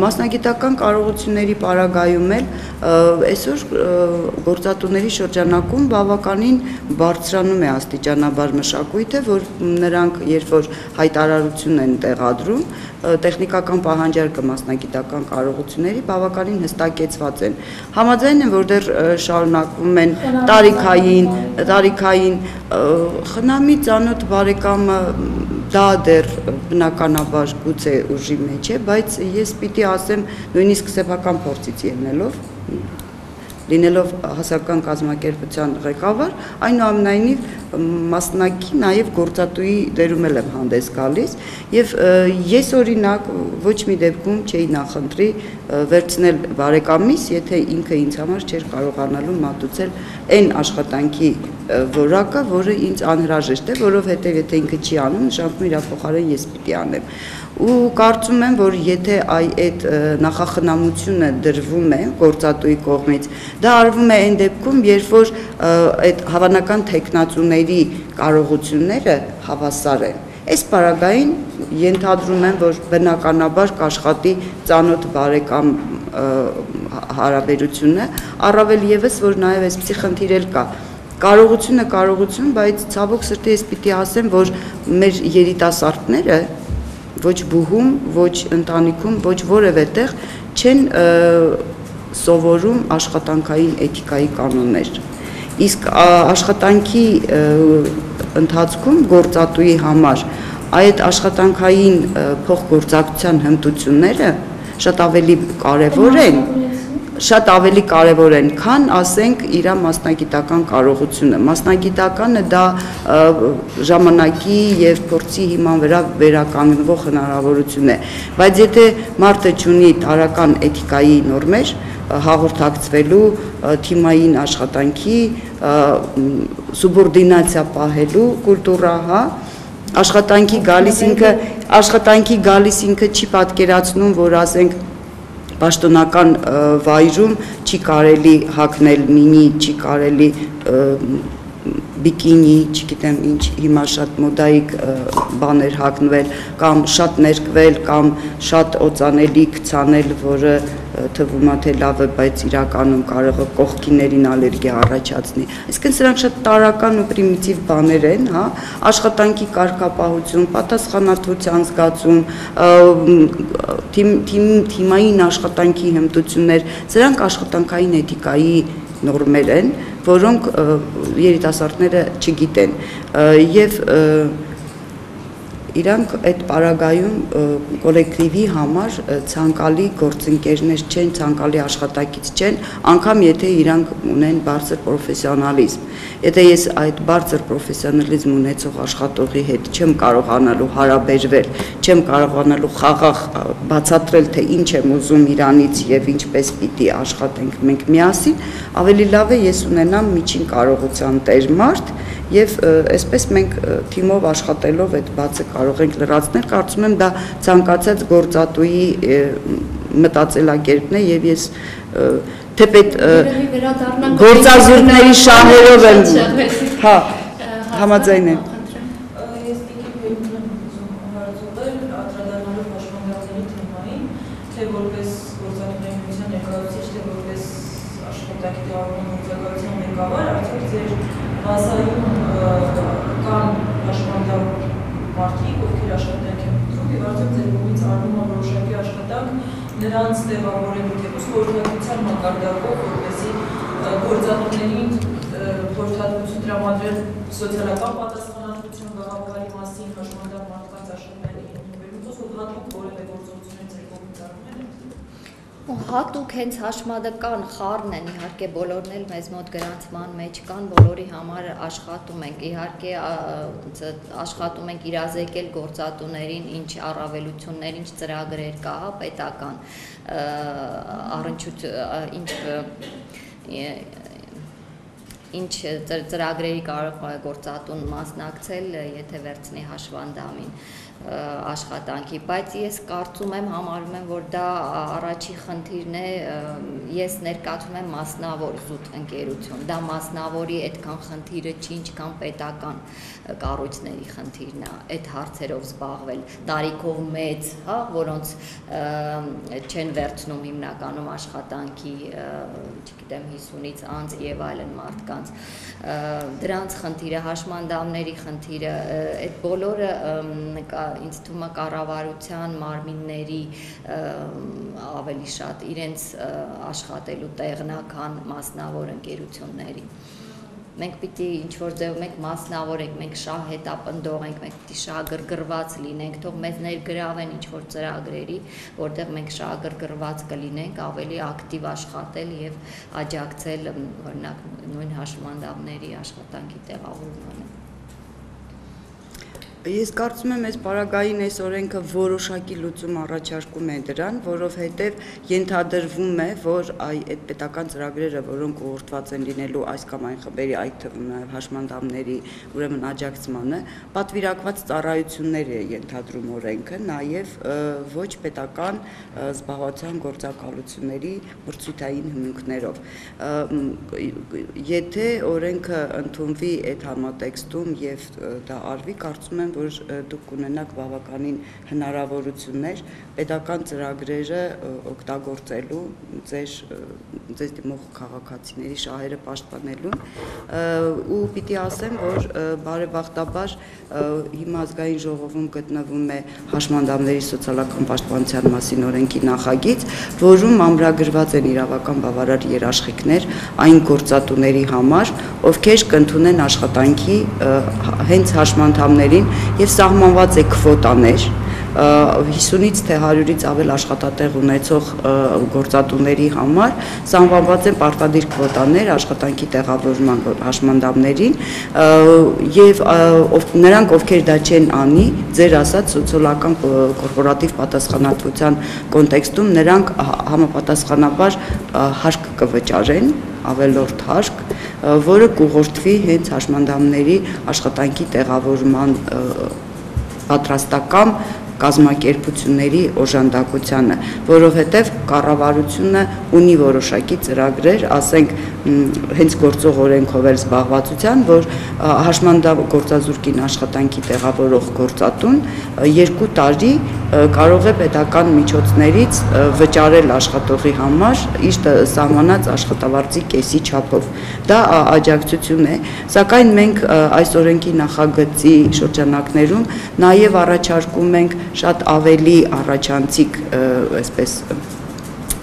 Մասնագիտական կարողությունների պարագայում էլ այսօր գործատուների շրջանակում բավականին բարձրանում է աստիճանաբար մշակույթը, որ նրանք երբ որ հայտարարություն են տեղադրում, տեխնիկական պահանջարկը մասնագիտական կարողությունների բավականին հստակեցված են։ Համաձայն եմ, որ դեռ շարունակվում են տարիքային խնամի ծանոթ բարեկամը դա դեռ բնականաբար գուցե ուժի մեջ է, բայց ես պիտի ասեմ նույնիսկ սեփական փորձից ելնելով լինելով հասարակական կազմակերպության ղեկավար, այնուամենայնիվ մասնակի նաև գործատուի դերում եմ հանդես գալիս եւ ես օրինակ ոչ մի դեպքում չէի նախընտրի վերցնել բարեկամիս, եթե ինքը ինձ համար չէր կարողանալու մատուցել այն աշխատանքի որակը, որը ինձ անհրաժեշտ է, որովհետեւ եթե ինքը չի անում, նշանակում իր փոխարեն ես պիտի անեմ։ Ու կարծում եմ, որ եթե այդ նախախնամությունը դրվում է գործատուի կողմից, դա արվում է այն դեպքում, երբ որ այդ հավանական թեկնածուների կարողությունները հավասար են։ Այս պարագային ենթադրում եմ, որ բնականաբար կաշխատի ծանոթ բարեկամ հարաբերությունը, առավել եւս, որ նաեւ այսպիսի խնդիր էլ կա։ Կարողություն, բայց ցավոք սրտի ես պիտի ասեմ, որ մեր երիտասարդները ոչ բուհում, ոչ ընտանիքում, ոչ որևէ տեղ չեն սովորում աշխատանքային էթիկայի կանոններ։ Իսկ աշխատանքի ընթացքում գործատուի համար այդ աշխատանքային փոխգործակցության հմտությունները շատ ավելի կարևոր են, քան ասենք իր մասնագիտական կարողությունը։ Մասնագիտականը դա ժամանակի եւ փորձի հիման վրա վերականգնվող հնարավորություն է, բայց եթե մարդը չունի տարական էթիկայի նորմեր, հաղորդակցվելու, թիմային աշխատանքի, սուբորդինացիա պահելու կուլտուրա, աշխատանքի գալիս ինքը չի պատկերացնում, որ ասենք պաշտոնական վայրում չի կարելի հագնել մինի, չի կարելի բիկինի, չգիտեմ ինչ, հիմա շատ մոդայիկ բաներ հագնվել, կամ շատ ներկվել, կամ շատ օծանելիք ցանել, որը թվում է թե լավ է, բայց իրականում կարող է կողքիներին ալերգիա առաջացնի։ Այսինքն սրանք շատ տարրական ու պրիմիտիվ բաներ են, հա, աշխատանքի կարգապահություն, պատասխանատվության զգացում, թիմային աշխատանքի հմտություններ, սրանք աշխատանքային էթիկայի նորմեր են, որոնք երիտասարդները չգիտեն, եւ իրանք այդ պարագայում կոլեկտիվի համար ցանկալի գործընկերներ չեն, ցանկալի աշխատակից չեն, անգամ եթե իրանք ունեն բարձր պրոֆեսիոնալիզմ։ Եթե ես այդ բարձր պրոֆեսիոնալիզմ ունեցող աշխատողի հետ չեմ կարողանալու հարաբերվել, չեմ կարողանալու խաղաղ բացատրել, թե ինչ եմ ուզում իրանից եւ ինչպես պիտի աշխատենք մենք միասին, ավելի լավ է ես ունենամ միջին կարողության տեր մարդ եւ այսպես մենք թիմով աշխատելով այդ բացը կարող ենք լրացնել, կարծում եմ դա ցանկացած գործատուի մտածելակերպն է եւ ես թեպետ գործազուրկների շահերով եմ, հա, համաձայն եմ։ Նրանց ձևավորելու թեպուս խորհրդատվության մակարդակով, որպեսզի գործատուներին խորհրդատվություն տրամադրել սոցիալական պատասխանատվություն գաղափարի մասին, հաշմանդամ մարդկանց աշխատանքի ընդունվելուց, ով հատուկ որևէ գործողություններ ձեր կողմից արվում են։ Հատուկ հենց հաշմանդական խառն են, իհարկե բոլորն էլ մեզ մոտ գրանցման մեջ կան, բոլորի համար աշխատում ենք, իհարկե աշխատում ենք իրազեկել գործատուներին, ինչ առավելություններ, ինչ ծրագրեր կա, պետական ինչ ծրագրերի կարող է գործատուն մասնակցել, եթե վերցնի հաշվանդամին աշխատանքի, բայց ես կարծում եմ, համարում եմ, որ դա առաջի խնդիրն է, ես ներկայացնում եմ մասնավոր զուտ ընկերություն, դա մասնավորի այդքան խնդիրը չի, ինչքան պետական կառույցների խնդիրն է, այդ հարցերով զբաղվել, տարիքով մեծ, հա, որոնց չեն վերցնում հիմնականում աշխատանքի, չգիտեմ, 50-ից անց եւ այլն մարդկանց, դրանց խնդիրը, հաշմանդամների խնդիրը, այդ բոլորը ինձ թվում է կառավարության մարմինների ավելի շատ իրենց աշխատելու տեղն է, քան մասնավոր ընկերությունների։ Մենք պիտի ինչ-որ ձևով մենք մասնավոր ենք, մենք շահ հետապնդող ենք, մենք պիտի շահագրգռված լինենք, թող մեզ ներգրավեն ինչ-որ ծրագրերի, որտեղ մենք շահագրգռված կլինենք, ավելի ակտիվ աշխատել եւ աջակցել օրինակ նույն հաշմանդամների աշխատանքի տեղավորմանը։ Ես կարծում եմ, այս պարագային այս օրենքը որոշակի լուծում առաջարկում է դրան, որովհետև ենթադրվում է, որ այդ պետական ծրագրերը, որոնք ուղղորդված են լինելու այս կամ այն խմբերի, այդ թվում նաև հաշմանդամների ուրեմն աջակցմանը, պատվիրակված ծառայություններ է ենթադրում օրենքը, նաև ոչ պետական զբաղվածության գործակալությունների մրցույթային հիմունքներով։ Եթե օրենքը ընդունվի այդ համատեքստում եւ դա արվի, կարծում եմ, որ դուք կունենաք բավականին հնարավորություններ պետական ծրագրերը օգտագործելու ձեզ դիմող քաղաքացիների շահերը պաշտպանելու ու պիտի ասեմ, որ բարեբախտաբար հիմա ազգային ժողովում գտնվում է հաշմանդամների սոցիալական պաշտպանության մասին օրենքի նախագիծ, որում ամրագրված են իրավական բավարար երաշխիքներ այն գործատուների համար, ովքեր կընդունեն աշխատանքի հենց հաշմանդամներին եւ սահմանված է քվոտաներ 50-ից թե 100-ից ավել աշխատատեղ ունեցող գործատուների համար սահմանված են պարտադիր քվոտաներ աշխատանքի տեղավորման հաշմանդամներին եւ նրանք ովքեր դա չեն անի, ձեր ասած սոցիալական կորպորատիվ պատասխանատվության կոնտեքստում նրանք համապատասխանաբար հաշկ կվճարեն, ավելորդ հաշկ, որը կուղղորդվի հենց հաշմանդամների աշխատանքի տեղավորման պատրաստական կազմակերպությունների օժանդակությանը, որովհետև կառավարությունը ունի որոշակի ծրագրեր, ասենք հենց գործող օրենքով էլ զբաղվածության, որ հաշմանդամգործազուրկին աշխատանքի տեղավորող գործատուն 2 տարի կարող է պետական միջոցներից վճարել աշխատողի համար իր սահմանած աշխատավարձի կեսի չափով։ Դա աջակցություն է, սակայն մենք այս օրենքի նախագծի շրջանակներում նաև առաջարկում ենք շատ ավելի առաջանցիկ, այսպես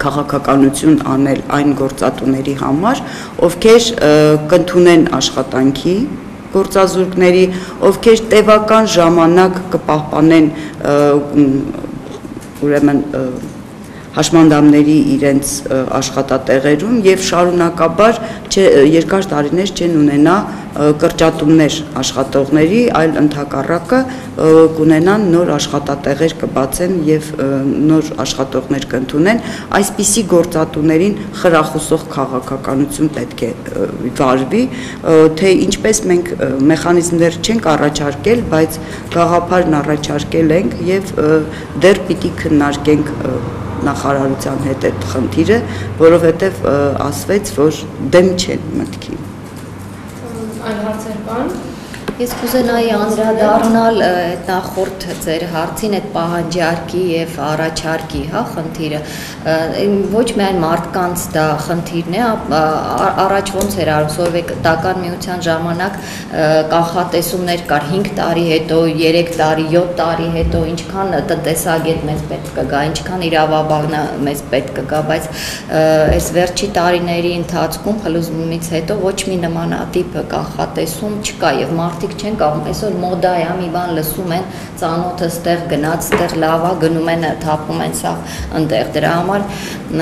քաղաքականություն անել այն գործատուների համար, ովքեր կընդունեն աշխատանքի գործազուրկների, ովքեր տևական ժամանակ կպահպանեն ուրեմն հաշմանդամների իրենց աշխատատեղերում եւ շարունակաբար երկար տարիներ չեն ունենա կրճատումներ աշխատողների, այլ ընդհակառակը կունենան նոր աշխատատեղեր կբացեն եւ նոր աշխատողներ կընդունեն, այսպիսի գործատուներին խրախուսող քաղաքականություն պետք է վարվի, թե ինչպես մենք մեխանիզմներ չենք առաջարկել, բայց գաղափարն առաջարկել ենք եւ դեռ պիտի քննարկենք նախարարության հետ այդ խնդիրը, որովհետև ասվեց, որ դեմ չեն մտքի։ Այլ հարցեր կան։ Ես կուզենայի անդրադառնալ նախորդ ձեր հարցին այդ պահանջարկի եւ առաջարկի, խնդիրը։ Ոչ միայն մարդկանց դա խնդիրն է, առաջ ոնց էր արվում Սովետական միության ժամանակ կանխատեսումներ կար 5 տարի հետո, 3 տարի, 7 տարի հետո, ինչքան տնտեսագետ մեզ պետք կգա, ինչքան իրավաբանը մեզ պետք կգա, բայց այս վերջի տարիների ընթացքում փլուզումից հետո ոչ մի նմանատիպ կանխատեսում չկա եւ մարդիկ չեն կարող, այսօր մոդա է, մի բան լսում են, ծանոթը ստեղ գնաց, ստեղ լավ է, գնում են, թափում են սա ընդեղ, դրա համար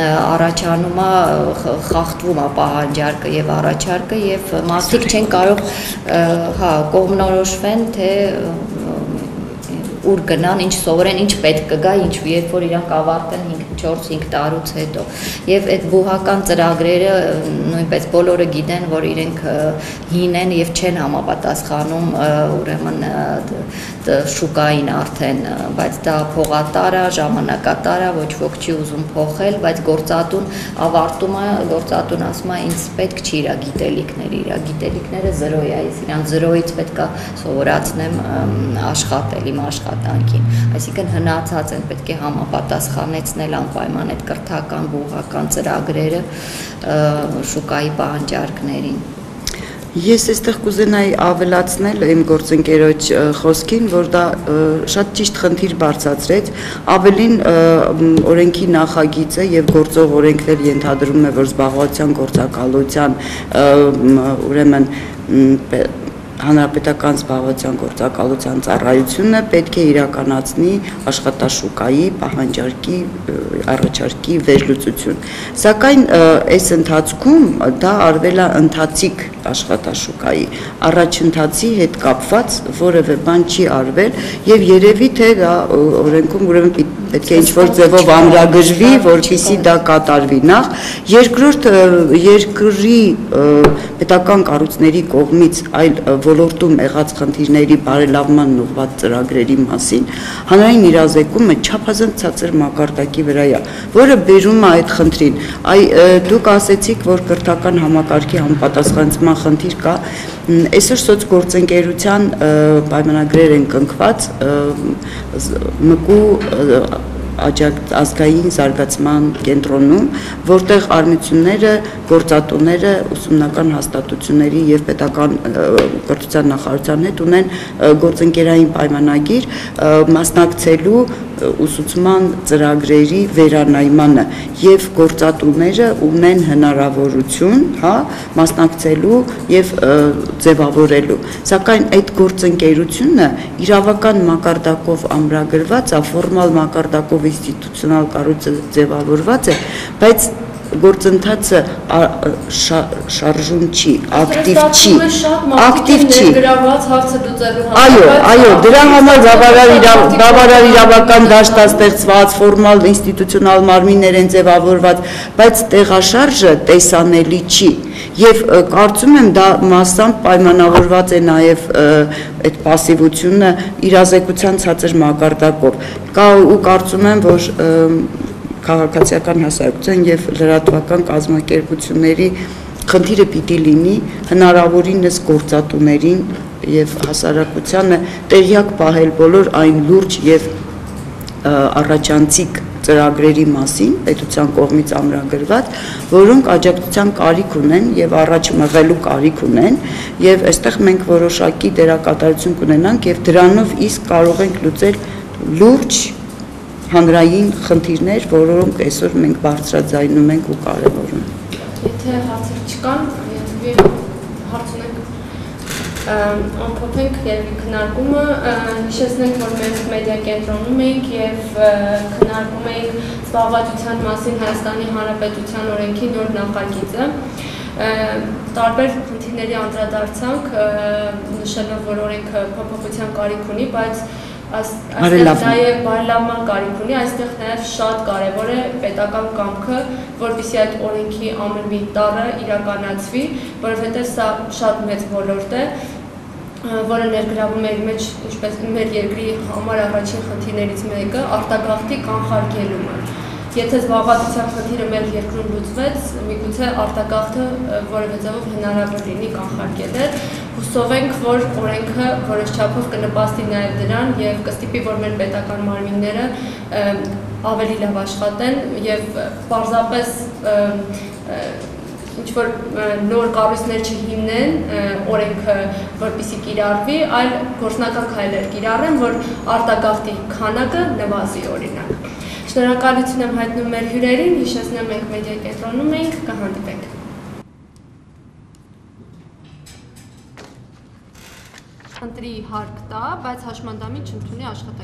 առաջանում է, խախտվում է պահանջարկը եւ առաջարկը եւ մարդիկ չեն կարող կողմնորոշվեն, թե ուր գնան, ինչ սովորեն, ինչ պետք կգա, ինչ երբ որ իրանք ավարտեն 4-5 տարուց հետո։ Եվ այդ բուհական ծրագրերը նույնպես բոլորը գիտեն, որ իրենք հին են եւ չեն համապատասխանում ուրեմն շուկային արդեն, բայց դա փողատար է, ժամանակատար է, ոչ ոք չի ուզում փոխել, բայց գործատուն ավարտում է, գործատուն ասում է ինձ պետք չի իր գիտելիքները 0 է, ես իրան 0-ից պետք է սովորացնեմ աշխատել իմ աշխատանքին, այսինքն հնացած են պետք է համապատասխանեցնել անպայման այդ կրթական բուհական ծրագրերը շուկայի պահանջարկներին։ Ես այստեղ կուզենայի ավելացնել իմ գործընկերոջ խոսքին, որ դա շատ ճիշտ խնդիր բարձրացրեց, ավելին օրենքի նախագիծը եւ գործող օրենքներ ենթադրում է, որ զբաղվածության գործակալության ուրեմն հանրապետական զբաղվածության գործակալության ծառայությունը պետք է իրականացնի աշխատաշուկայի պահանջարկի առաջարկի վերլուծություն։ Սակայն այս ընթացքում դա արվել է ընթացիկ աշխատաշուկայի առաջընթացի հետ կապված որևէ բան չի արվել եւ երևի թե դա օրենքում ուրեմն պետք է ինչ-որ ձևով ամրագրվի, որպեսզի դա կատարվի նախ, երկրորդ երկրի պետական կառույցների կողմից այլ ոլորտում եղած խնդիրների բարելավման ուղղված ծրագրերի մասին հանրային իրազեկումը չափազանց ցածր մակարդակի վրա է, որը բերում է այդ խնդրին։ Դուք ասեցիք, որ կրթական համակարգի համապատասխանեցման խնդիր կա, այսօր սոցգործընկերության պայմանագրեր են կնքված ՄԿ-ու ազգային զարգացման կենտրոնում, որտեղ արմությունները, գործատուները, ուսումնական հաստատությունների եւ պետական կրթության նախարարության հետ ունեն գործընկերային պայմանագիր մասնակցելու ուսուցման ծրագրերի վերանայմանը եւ գործատուները ունեն հնարավորություն, մասնակցելու եւ ձևավորելու։ Սակայն այդ գործընկերությունը իրավական մակարդակով ամրագրված է, ֆորմալ մակարդակով ինստիտուցիոնալ կառույցը ձևավորված է, բայց գործընթացը շարժուն չի, ակտիվ չի, ակտիվ չի։ Այո, դրա համար բավարար իրավական դաշտ ստեղծված, ֆորմալ ինստիտուցիոնալ մարմիններ են ձևավորված, բայց տեղաշարժը տեսանելի չի։ Եվ կարծում եմ դա մասամբ պայմանավորված է նաև այդ պասիվությունը իրազեկության ցածր մակարդակով։ Ու կարծում եմ, որ քաղաքացիական հասարակության եւ լրատվական կազմակերպությունների խնդիրը պիտի լինի հնարավորինս գործատուներին եւ հասարակությանը տեղյակ պահել բոլոր այն լուրջ եւ առաջանցիկ ծրագրերի մասին պետության կողմից ամրագրված, որոնք աջակցության կարիք ունեն եւ առաջ մղելու կարիք ունեն եւ այստեղ մենք որոշակի դերակատարություն կունենանք եւ դրանով իսկ կարող ենք լուծել լուրջ հանրային խնդիրներ, որոնք այսօր մենք բարձրաձայնում ենք ու կարևորում։ Եթե հարցեր չկան, հարց ունենք ամփոփենք երևի քննարկումը, հիշեցնենք, որ մենք մեդիա կենտրոնում ենք եւ քննարկում ենք զբաղվածության մասին Հայաստանի Հանրապետության օրենքի նոր նախագիծը։ Տարբեր խնդիրների անդրադարձանք, նշելով, որ օրենքը փոփոխության կարիք ունի, բայց այստեղ նաև բարելավման կարիք ունի, այստեղ նաև շատ կարևոր է պետական կամքը, որպեսզի այդ օրենքի ամեն մի տառը իրականացվի, որովհետև սա շատ մեծ ոլորտ է, որը ներգրավում է իր մեջ, ինչպես մեր երկրի համար առաջին խնդիրներից մեկը արտագաղթի կանխարգելումը։ Եթե զբաղվածության խնդիրը մեր երկրում լուծվեց, միգուցե արտագաղթը որևէ ձևով հնարավոր լինի կանխարգելել։ Հուսով ենք, որ օրենքը որոշ չափով կնպաստի նաև դրան եւ կստիպի, որ մեր պետական մարմինները ավելի լավ աշխատեն եւ պարզապես ինչ որ նոր կառույցներ չհիմնեն օրենքը, որպեսզի կիրառվի, այլ գործնական քայլեր կիրառեն, որ արտագաղթի քանակը նվազի օրինակ։ Շնորհակալություն եմ հայտնում մեր հյուրերին, հիշեցնեմ մենք մեդիա կենտրոնում ենք, կհանդիպենք։ Ընտրի հարկ տա, բայց հաշմանդամի չընդունի աշխատակյան